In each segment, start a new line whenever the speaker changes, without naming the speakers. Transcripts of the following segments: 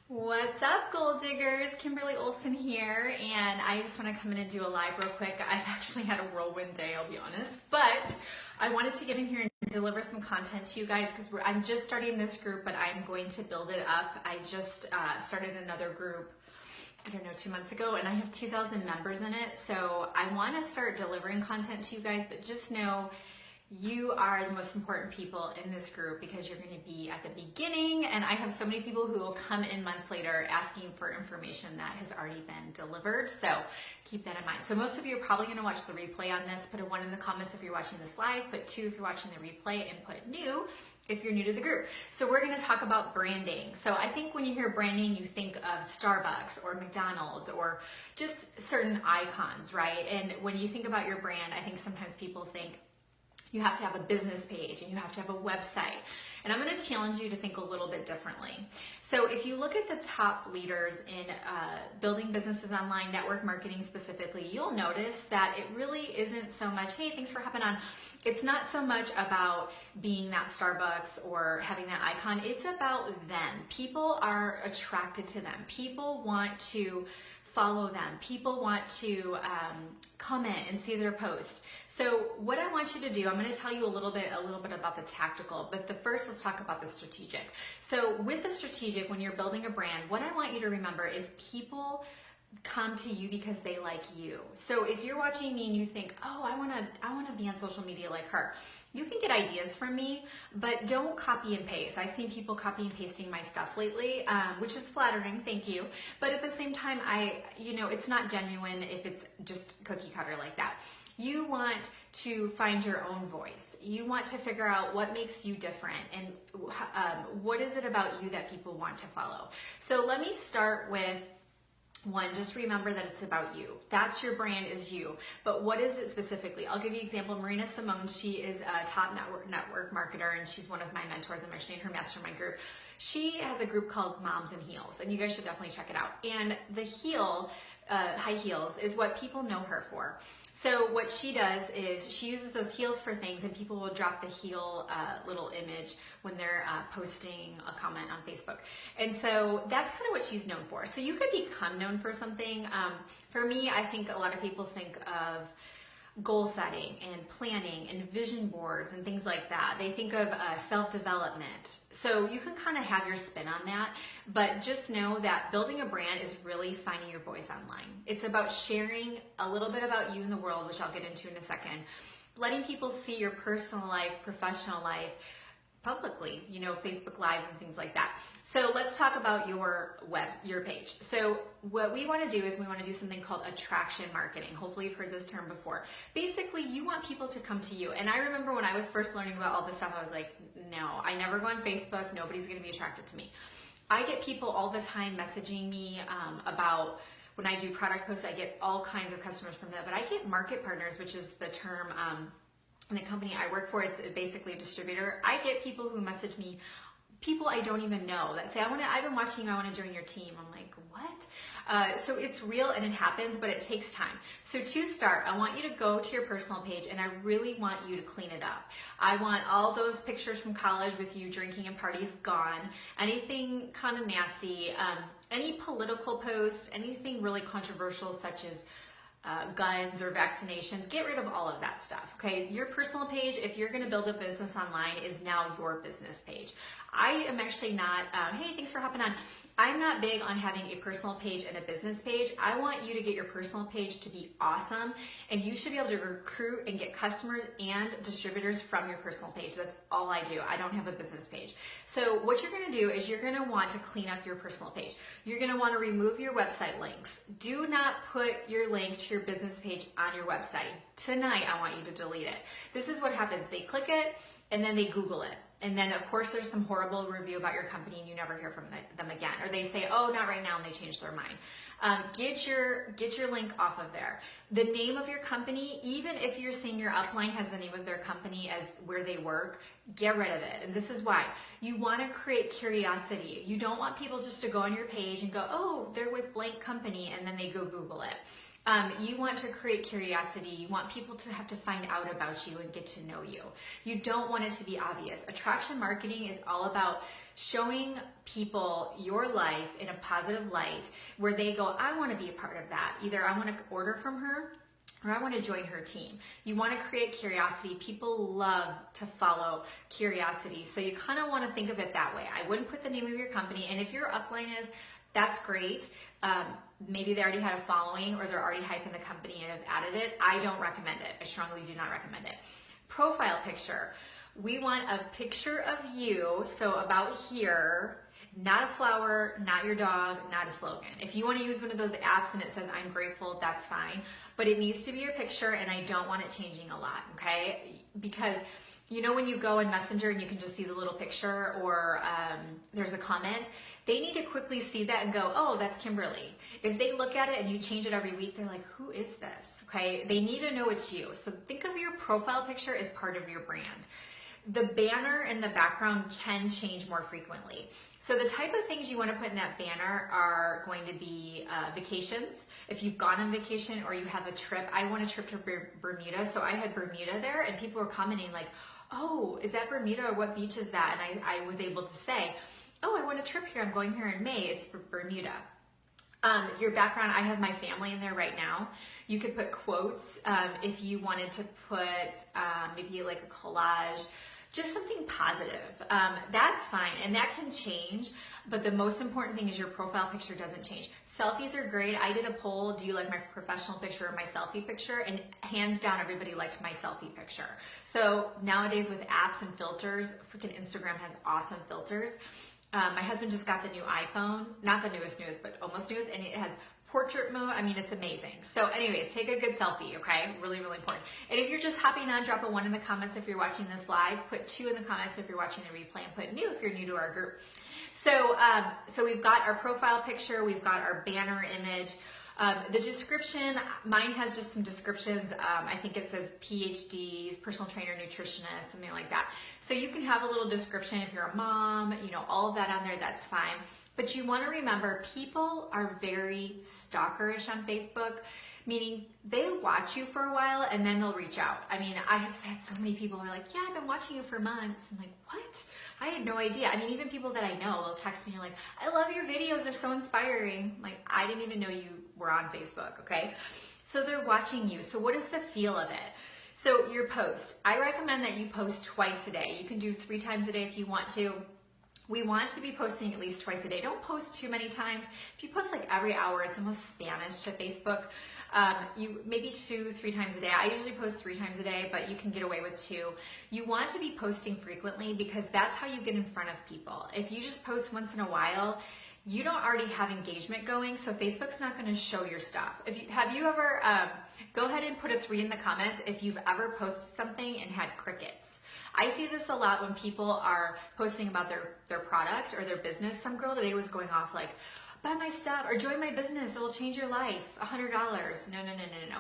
What's up, gold diggers? Kimberly Olson here, and I just want to come in and do a live real quick. I've actually had a whirlwind day, I'll be honest, but I wanted to get in here and deliver some content to you guys because I'm just starting this group, but I'm going to build it up. I just started another group, I don't know, 2 months ago, and I have 2,000 members in it, so I want to start delivering content to you guys, but just know you are the most important people in this group because you're going to be at the beginning, and I have so many people who will come in months later asking for information that has already been delivered, so keep that in mind. So most of you are probably going to watch the replay on this. Put a 1 in the comments if you're watching this live, put 2 if you're watching the replay, and put new if you're new to the group. So we're going to talk about branding. So I think when you hear branding, you think of Starbucks or McDonald's or just certain icons, right? And when you think about your brand, I think sometimes people think you have to have a business page and you have to have a website. And I'm going to challenge you to think a little bit differently. So if you look at the top leaders in building businesses online, network marketing specifically, you'll notice that it really isn't so much, hey, thanks for hopping on. It's not so much about being that Starbucks or having that icon. It's about them. People are attracted to them. People want to follow them. People want to comment and see their post. So what I want you to do, I'm going to tell you a little bit about the tactical, but first let's talk about the strategic. So with the strategic, when you're building a brand, what I want you to remember is people come to you because they like you. So if you're watching me and you think, oh, I want to be on social media like her, you can get ideas from me, but don't copy and paste. I've seen people copy and pasting my stuff lately, which is flattering, thank you. But at the same time, it's not genuine if it's just cookie cutter like that. You want to find your own voice. You want to figure out what makes you different and what is it about you that people want to follow. So let me start with one, just remember that it's about you. That's your brand, is you. But what is it specifically? I'll give you an example. Marina Simone, she is a top network marketer, and she's one of my mentors. I'm actually in her mastermind group. She has a group called Moms in Heels, and you guys should definitely check it out. And the heel, high heels, is what people know her for. So what she does is she uses those heels for things, and people will drop the heel little image when they're posting a comment on Facebook. And so that's kind of what she's known for. So you could become known for something. For me, I think a lot of people think of goal setting and planning and vision boards and things like that. They think of self-development. So you can kind of have your spin on that, but just know that building a brand is really finding your voice online. It's about sharing a little bit about you in the world, which I'll get into in a second, letting people see your personal life, professional life, publicly, Facebook Lives and things like that. So let's talk about your page. So what we want to do is we want to do something called attraction marketing. Hopefully you've heard this term before. Basically, you want people to come to you. And I remember when I was first learning about all this stuff, I was like, no, I never go on Facebook. Nobody's going to be attracted to me. I get people all the time messaging me about when I do product posts. I get all kinds of customers from that, but I get market partners, which is the term in the company I work for. It's basically a distributor. I get people who message me, people I don't even know, that say, I've been watching you, I want to join your team. I'm like, what? So it's real and it happens, but it takes time. So to start, I want you to go to your personal page, and I really want you to clean it up. I want all those pictures from college with you drinking and parties gone, anything kind of nasty, any political posts, anything really controversial such as guns or vaccinations. Get rid of all of that stuff, okay? Your personal page, if you're gonna build a business online, is now your business page. I am actually not, hey, thanks for hopping on. I'm not big on having a personal page and a business page. I want you to get your personal page to be awesome, and you should be able to recruit and get customers and distributors from your personal page. That's all I do. I don't have a business page. So what you're gonna do is you're gonna want to clean up your personal page. You're gonna wanna remove your website links. Do not put your link to your business page on your website. Tonight, I want you to delete it. This is what happens. They click it, and then they Google it. And then of course there's some horrible review about your company and you never hear from them again. Or they say, oh, not right now, and they change their mind. Get your link off of there. The name of your company, even if you're saying your upline has the name of their company as where they work, get rid of it. And this is why. You want to create curiosity. You don't want people just to go on your page and go, oh, they're with blank company, and then they go Google it. You want to create curiosity. You want people to have to find out about you and get to know you. You don't want it to be obvious. Attraction marketing is all about showing people your life in a positive light where they go, I want to be a part of that. Either I want to order from her or I want to join her team. You want to create curiosity. People love to follow curiosity. So you kind of want to think of it that way. I wouldn't put the name of your company. And if your upline is, that's great. Maybe they already had a following or they're already hyping the company and have added it. I don't recommend it. I strongly do not recommend it. Profile picture. We want a picture of you, so about here, not a flower, not your dog, not a slogan. If you want to use one of those apps and it says I'm grateful, that's fine. But it needs to be your picture, and I don't want it changing a lot, okay? Because you know when you go in Messenger and you can just see the little picture or there's a comment, they need to quickly see that and go, oh, that's Kimberly. If they look at it and you change it every week, they're like, who is this? Okay, they need to know it's you. So think of your profile picture as part of your brand. The banner in the background can change more frequently. So the type of things you want to put in that banner are going to be vacations. If you've gone on vacation or you have a trip, I want a trip to Bermuda. So I had Bermuda there and people were commenting like, oh, is that Bermuda or what beach is that? And I was able to say, oh, I want a trip here. I'm going here in May. It's Bermuda. Your background, I have my family in there right now. You could put quotes if you wanted to put maybe like a collage, just something positive. That's fine, and that can change, but the most important thing is your profile picture doesn't change. Selfies are great. I did a poll, do you like my professional picture or my selfie picture? And hands down, everybody liked my selfie picture. So nowadays with apps and filters, freaking Instagram has awesome filters. My husband just got the new iPhone, not the newest, but almost newest, and it has portrait mode. I mean, it's amazing. So anyways, take a good selfie, okay? Really, really important. And if you're just hopping on, drop a 1 in the comments if you're watching this live, put 2 in the comments if you're watching the replay, and put new if you're new to our group. So, so we've got our profile picture, we've got our banner image. The description, mine has just some descriptions. I think it says PhDs, personal trainer, nutritionist, something like that. So you can have a little description if you're a mom, you know, all of that on there, that's fine. But you want to remember, people are very stalkerish on Facebook, meaning they watch you for a while and then they'll reach out. I mean, I have had so many people who are like, yeah, I've been watching you for months. I'm like, what? I had no idea. I mean, even people that I know will text me like, I love your videos, they're so inspiring. Like, I didn't even know you were on Facebook, okay? So they're watching you. So what is the feel of it? So your post, I recommend that you post twice a day. You can do 3 times a day if you want to. We want to be posting at least twice a day. Don't post too many times. If you post like every hour, it's almost Spanish to Facebook. You maybe 2-3 times a day. I usually post 3 times a day, but you can get away with 2. You want to be posting frequently because that's how you get in front of people. If you just post once in a while, you don't already have engagement going, so Facebook's not going to show your stuff. Have you ever, go ahead and put a 3 in the comments if you've ever posted something and had crickets. I see this a lot when people are posting about their product or their business. Some girl today was going off like, buy my stuff or join my business, it will change your life, $100. No.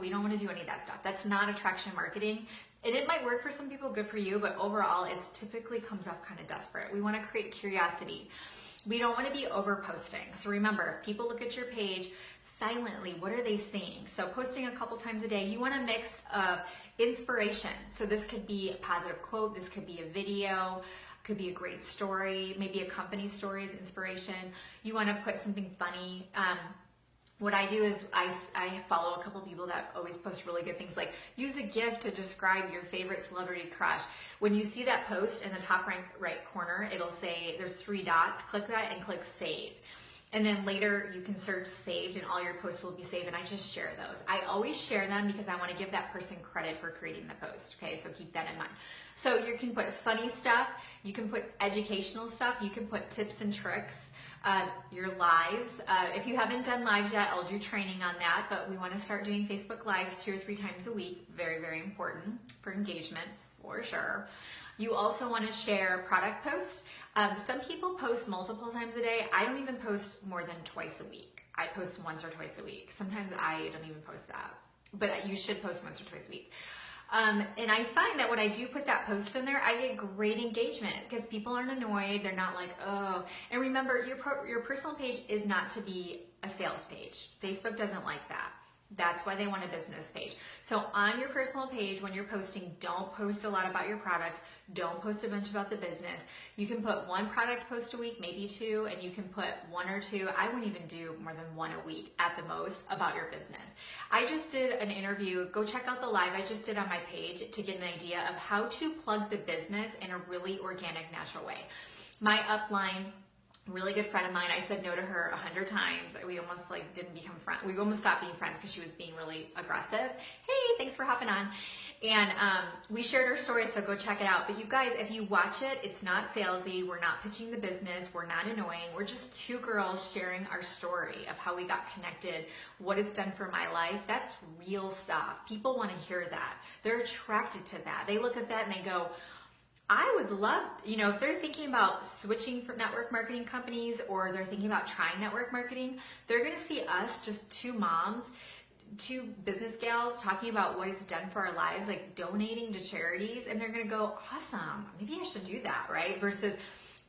We don't want to do any of that stuff. That's not attraction marketing. And it might work for some people, good for you, but overall it typically comes off kind of desperate. We want to create curiosity. We don't want to be over posting. So remember, if people look at your page silently, what are they seeing? So posting a couple times a day, you want a mix of inspiration. So this could be a positive quote, this could be a video, could be a great story, maybe a company story is inspiration. You want to put something funny. What I do is I follow a couple people that always post really good things like use a GIF to describe your favorite celebrity crush. When you see that post in the top right corner, it'll say there's 3 dots, click that and click save. And then later you can search saved and all your posts will be saved, and I just share those. I always share them because I want to give that person credit for creating the post, okay? So keep that in mind. So you can put funny stuff, you can put educational stuff, you can put tips and tricks, your lives. If you haven't done lives yet, I'll do training on that, but we want to start doing Facebook Lives 2 or 3 times a week. Very, very important for engagement, for sure. You also want to share product posts. Some people post multiple times a day. I don't even post more than twice a week. I post once or twice a week. Sometimes I don't even post that, but you should post once or twice a week. And I find that when I do put that post in there, I get great engagement because people aren't annoyed. They're not like, oh. And remember, your personal page is not to be a sales page. Facebook doesn't like that. That's why they want a business page. So on your personal page, when you're posting, don't post a lot about your products. Don't post a bunch about the business. You can put one product post a week, maybe two, and you can put one or two. I wouldn't even do more than one a week at the most about your business. I just did an interview. Go check out the live I just did on my page to get an idea of how to plug the business in a really organic, natural way. My upline, really good friend of mine, I said no to her 100 times. We almost didn't become friends. We almost stopped being friends because she was being really aggressive. Hey, thanks for hopping on. And we shared her story, so go check it out. But you guys, if you watch it, it's not salesy. We're not pitching the business. We're not annoying. We're just two girls sharing our story of how we got connected, what it's done for my life. That's real stuff. People want to hear that. They're attracted to that. They look at that and they go, I would love, if they're thinking about switching from network marketing companies or they're thinking about trying network marketing, they're going to see us, just two moms, two business gals talking about what it's done for our lives, like donating to charities, and they're going to go, awesome, maybe I should do that, right? Versus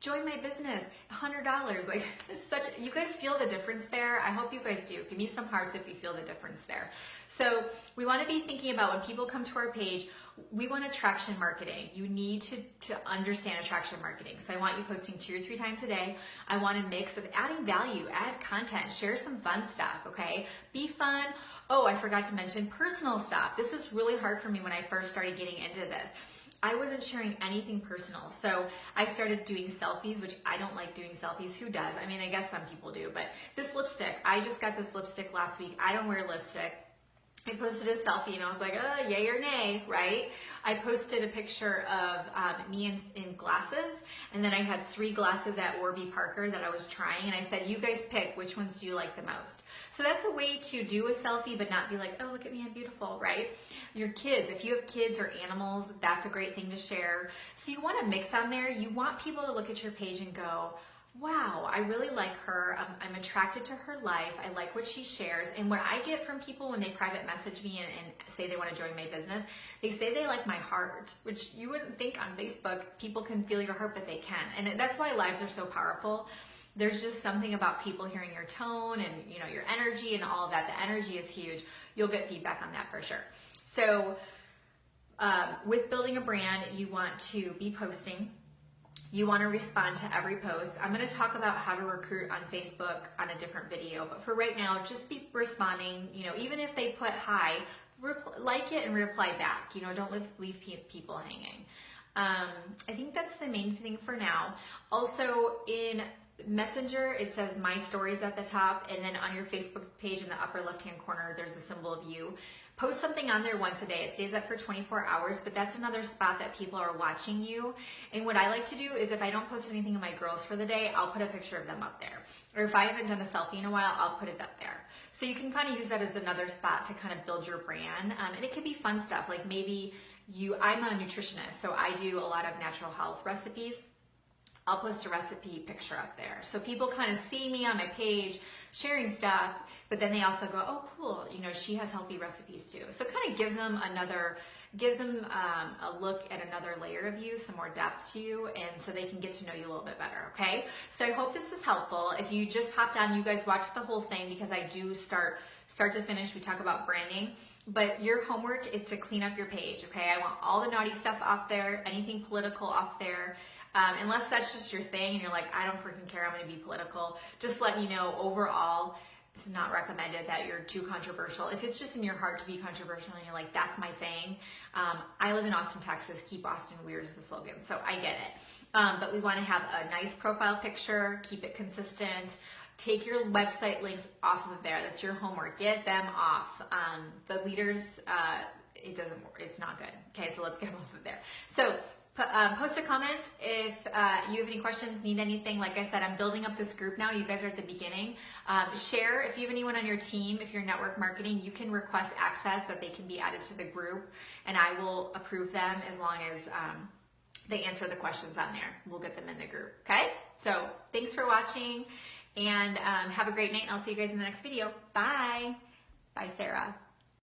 join my business, $100. Like, it's such, you guys feel the difference there. I hope you guys do. Give me some hearts if you feel the difference there. So we want to be thinking about when people come to our page, we want attraction marketing. You need to understand attraction marketing. So I want you posting 2 or 3 times a day. I want a mix of adding value, add content, share some fun stuff, okay? Be fun. Oh, I forgot to mention personal stuff. This was really hard for me when I first started getting into this. I wasn't sharing anything personal. So I started doing selfies, which I don't like doing selfies. Who does? I mean, I guess some people do, but this lipstick, I just got this lipstick last week. I don't wear lipstick. I posted a selfie and I was like, yay or nay, right? I posted a picture of me in glasses, and then I had 3 glasses at Warby Parker that I was trying, and I said, you guys pick, which ones do you like the most? So that's a way to do a selfie but not be like, oh, look at me, I'm beautiful, right? Your kids, if you have kids or animals, that's a great thing to share. So you want to mix on there. You want people to look at your page and go, wow, I really like her. I'm attracted to her life. I like what she shares. And what I get from people when they private message me and say they want to join my business, they say they like my heart, which you wouldn't think on Facebook people can feel your heart, but they can. And that's why lives are so powerful. There's just something about people hearing your tone and your energy and all of that. The energy is huge. You'll get feedback on that for sure. So with building a brand, you want to be posting. You want to respond to every post. I'm going to talk about how to recruit on Facebook on a different video, but for right now, just be responding. Even if they put hi, like it and reply back. Don't leave people hanging. I think that's the main thing for now. Also, in Messenger, it says My Stories at the top, and then on your Facebook page in the upper left-hand corner, there's a symbol of you. Post something on there once a day. It stays up for 24 hours, but that's another spot that people are watching you. And what I like to do is if I don't post anything of my girls for the day, I'll put a picture of them up there. Or if I haven't done a selfie in a while, I'll put it up there. So you can kind of use that as another spot to kind of build your brand. And it could be fun stuff, like maybe I'm a nutritionist, so I do a lot of natural health recipes. I'll post a recipe picture up there. So people kind of see me on my page sharing stuff, but then they also go, oh, cool, she has healthy recipes too. So it kind of gives them a look at another layer of you, some more depth to you, and so they can get to know you a little bit better, okay? So I hope this is helpful. If you just hopped on, you guys watch the whole thing because I do start to finish, we talk about branding, but your homework is to clean up your page, okay? I want all the naughty stuff off there, anything political off there. Unless that's just your thing and you're like, I don't freaking care, I'm going to be political. Just letting you know, overall, it's not recommended that you're too controversial. If it's just in your heart to be controversial and you're like, that's my thing. I live in Austin, Texas. Keep Austin weird is the slogan, so I get it. But we want to have a nice profile picture, keep it consistent. Take your website links off of there. That's your homework. Get them off. The leaders, it doesn't work. It's not good. Okay, so let's get them off of there. So post a comment if you have any questions, need anything. Like I said, I'm building up this group now. You guys are at the beginning. Share if you have anyone on your team. If you're network marketing, you can request access that they can be added to the group, and I will approve them as long as they answer the questions on there. We'll get them in the group. Okay? So thanks for watching, and have a great night, and I'll see you guys in the next video. Bye. Bye, Sarah.